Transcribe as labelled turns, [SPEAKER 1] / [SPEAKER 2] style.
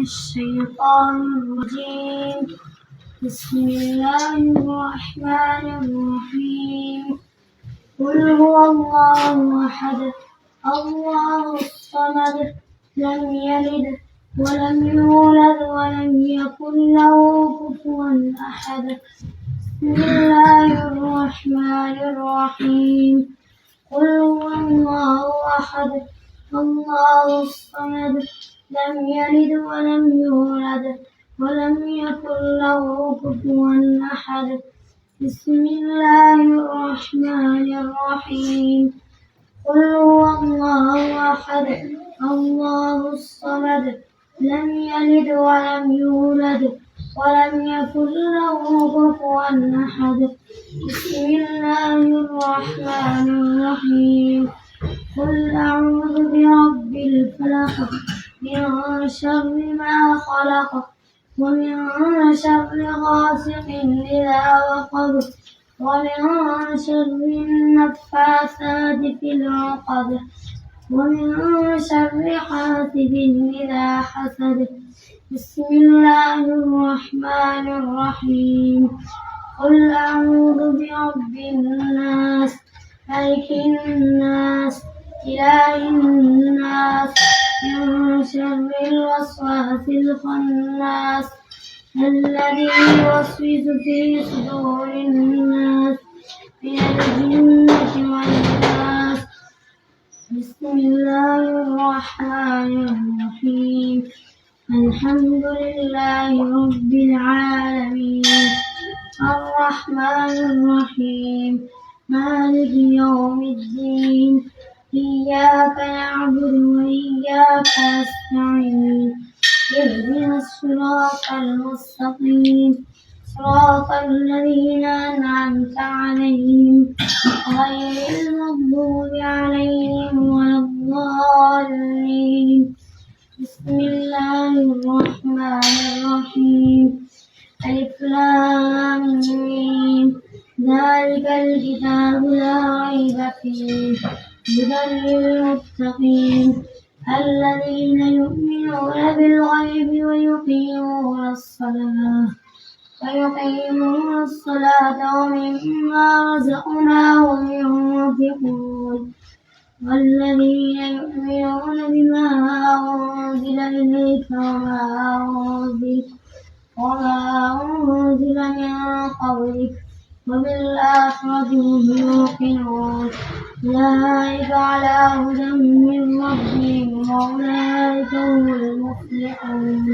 [SPEAKER 1] الشيطان الرجيم. بسم الله الرحمن الرحيم. قل هو الله أحد الله الصمد لم يلد ولم يولد ولم يكن له كفوا أحد. بسم الله الرحمن الرحيم. قل هو الله أحد الله الصمد لم يلد ولم يولد ولم يكن له كفوا أحد. بسم الله الرحمن الرحيم. قل هو الله أحد الله الصمد لم يلد ولم يولد ولم يكن له كفوا أحد. بسم الله الرحمن الرحيم. قل أعوذ برب الفلق من شر ما خلق ومن شر غاسق إذا وقب ومن شر النفاثات في العقد ومن شر حاسد إذا حسد. بسم الله الرحمن الرحيم. قل أعوذ برب الناس ملك الناس إله الناس من شر الوسواس الخناس الذي يوسوس في صدور الناس من الجنة والناس. بسم الله الرحمن الرحيم. الحمد لله رب العالمين الرحمن الرحيم مالك يوم الدين إياك نعبد وإياك نستعين اهدنا الصراط المستقيم صراط الذين أنعمت عليهم غير المغضوب عليهم ولا الضالين. بسم الله الرحمن الرحيم. ألف لام ميم ذلك الكتاب لا ريب فيه هدى للمتقين الذين يؤمنون بالغيب ويقيمون الصلاة ومما رزقناهم ينفقون والذين يؤمنون بما أنزل إليك وما أنزل من قبلك وبالآخرة هم يوقنون أولئك على هدى من ربهم وأولئك هم المفلحون.